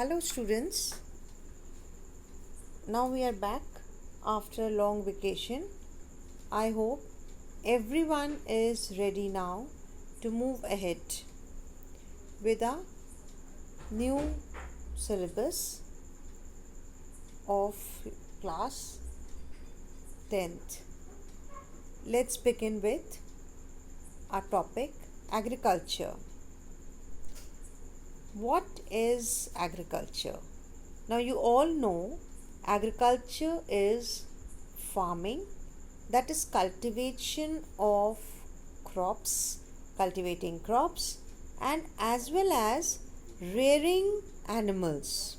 Hello students, now we are back after a long vacation. I hope everyone is ready now to move ahead with a new syllabus of class 10th. Let's begin with our topic, agriculture. What is agriculture? Now you all know agriculture is farming, that is cultivation of crops, cultivating crops, and as well as rearing animals.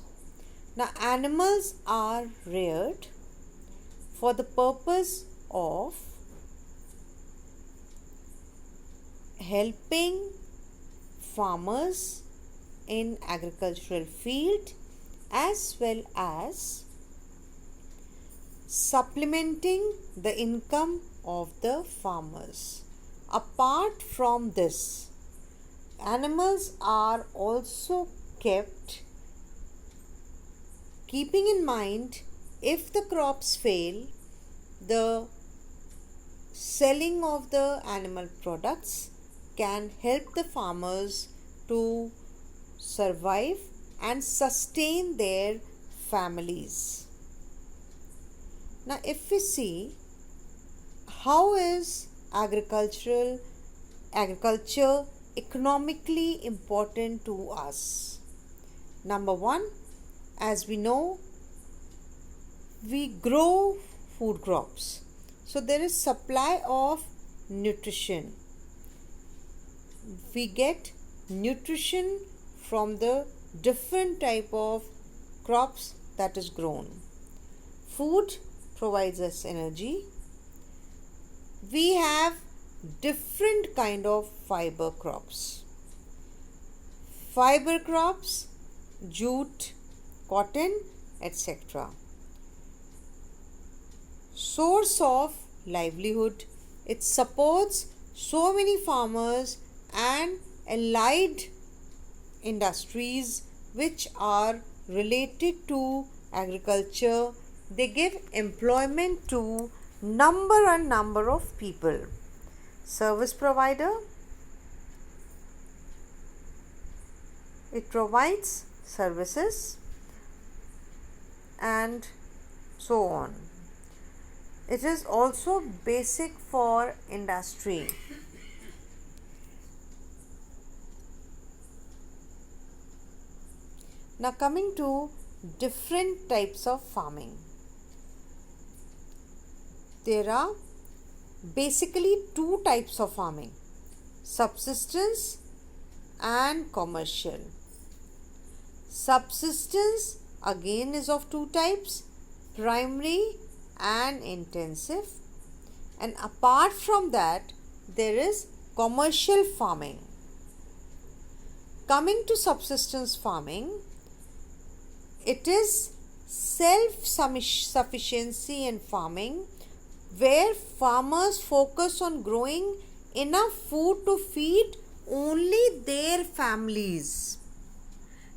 Now animals are reared for the purpose of helping farmers in agricultural field as well as supplementing the income of the farmers. Apart from this, animals are also kept keeping in mind if the crops fail, the selling of the animal products can help the farmers to survive and sustain their families. Now if we see how is agriculture economically important to us. Number one, as we know, we grow food crops. So there is supply of nutrition. We get nutrition from the different type of crops that is grown. Food provides us energy. We have different kind of fiber crops. Fiber crops, jute, cotton, etc. Source of livelihood. It supports so many farmers and allied industries which are related to agriculture. They give employment to number of people. Service provider, it provides services and so on. It is also basic for industry. Now coming to different types of farming. There are basically two types of farming, subsistence and commercial. Subsistence again is of two types, primary and intensive, and apart from that there is commercial farming. Coming to subsistence farming, it is self-sufficiency in farming where farmers focus on growing enough food to feed only their families.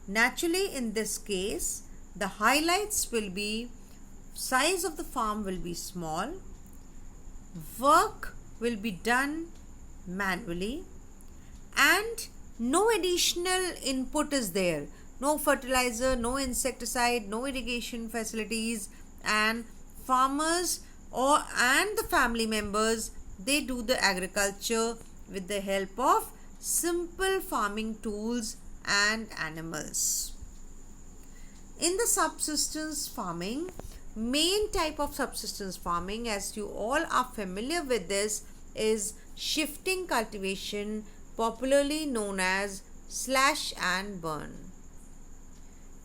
Naturally, in this case, the highlights will be size of the farm will be small, work will be done manually, and no additional input is there. No fertilizer, no insecticide, no irrigation facilities, and farmers and the family members, they do the agriculture with the help of simple farming tools and animals. In the subsistence farming, main type of subsistence farming, as you all are familiar with this, is shifting cultivation, popularly known as slash and burn.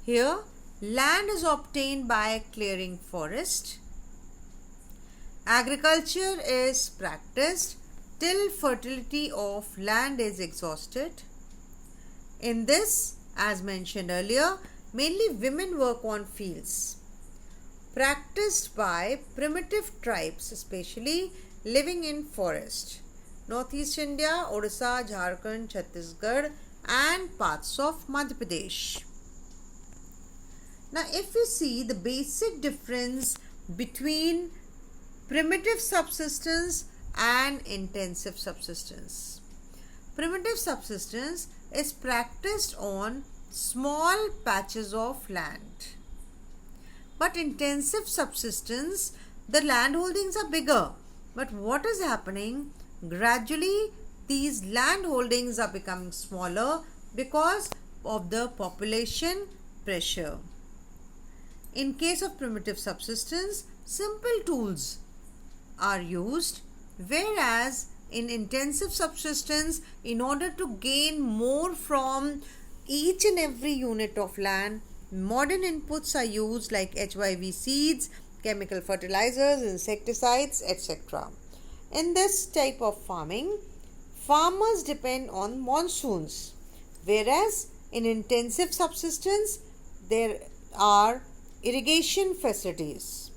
Here, land is obtained by clearing forest. Agriculture is practiced till fertility of land is exhausted. In this, as mentioned earlier, mainly women work on fields. Practiced by primitive tribes, especially living in forest. Northeast India, Odisha, Jharkhand, Chhattisgarh, and parts of Madhya Pradesh. Now, if we see the basic difference between primitive subsistence and intensive subsistence. Primitive subsistence is practiced on small patches of land. But intensive subsistence, the land holdings are bigger. But what is happening? Gradually, these land holdings are becoming smaller because of the population pressure. In case of primitive subsistence, simple tools are used, whereas in intensive subsistence, in order to gain more from each and every unit of land, modern inputs are used like HYV seeds, chemical fertilizers, insecticides, etc. In this type of farming, farmers depend on monsoons, whereas in intensive subsistence, there are irrigation facilities.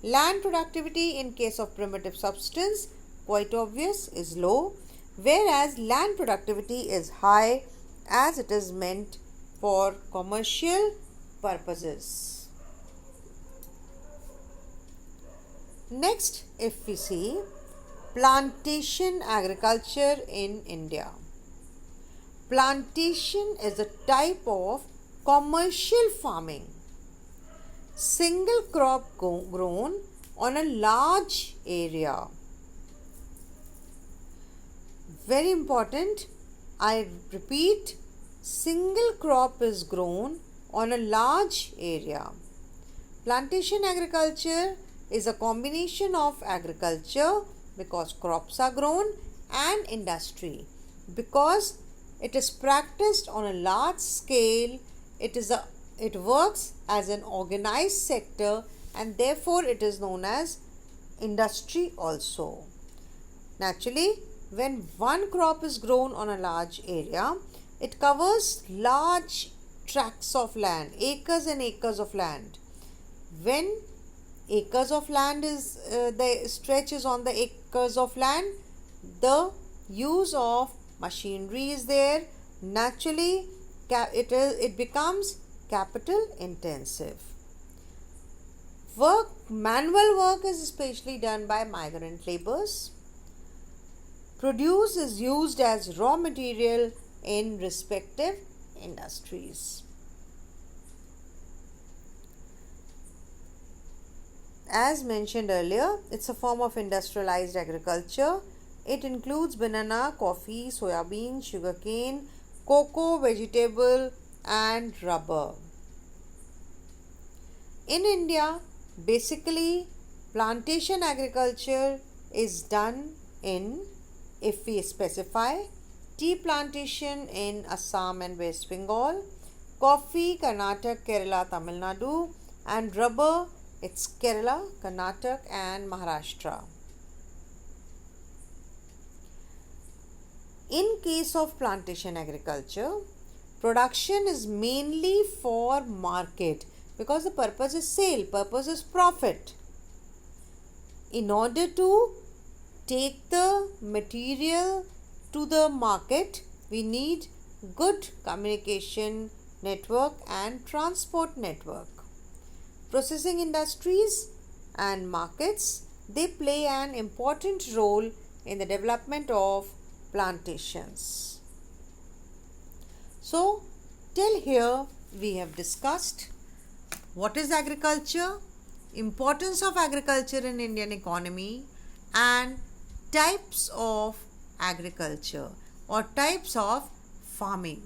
Land productivity in case of primitive subsistence, quite obvious, is low, whereas land productivity is high as it is meant for commercial purposes. Next, if we see plantation agriculture in India. Plantation is a type of commercial farming. Single crop grown on a large area. Very important, I repeat, single crop is grown on a large area. Plantation agriculture is a combination of agriculture because crops are grown and industry because it is practiced on a large scale. It works as an organized sector and therefore it is known as industry also. Naturally, when one crop is grown on a large area, it covers large tracts of land, acres and acres of land. When acres of land is, the stretch is on the acres of land, the use of machinery is there. Naturally, it becomes capital intensive. Manual work is especially done by migrant laborers. Produce is used as raw material in respective industries. As mentioned earlier, it's a form of industrialized agriculture. It includes banana, coffee, soybean, sugarcane, cocoa, vegetable and rubber. In India, basically plantation agriculture is done in, if we specify, tea plantation in Assam and West Bengal, coffee, Karnataka, Kerala, Tamil Nadu, and rubber, it's Kerala, Karnataka and Maharashtra. In case of plantation agriculture, production is mainly for market because the purpose is sale, purpose is profit. In order to take the material to the market, we need good communication network and transport network. Processing industries and markets, they play an important role in the development of plantations. So, till here we have discussed what is agriculture, importance of agriculture in Indian economy and types of agriculture or types of farming,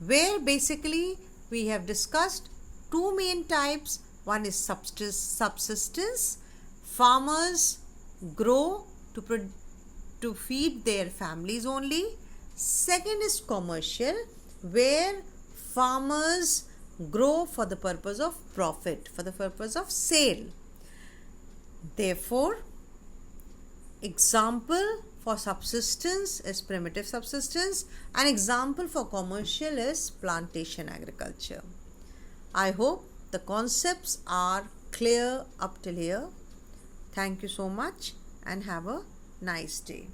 where basically we have discussed two main types. One is subsistence. Farmers grow to feed their families only. Second is commercial, where farmers grow for the purpose of profit, for the purpose of sale. Therefore, example for subsistence is primitive subsistence. An example for commercial is plantation agriculture. I hope the concepts are clear up till here. Thank you so much and have a nice day.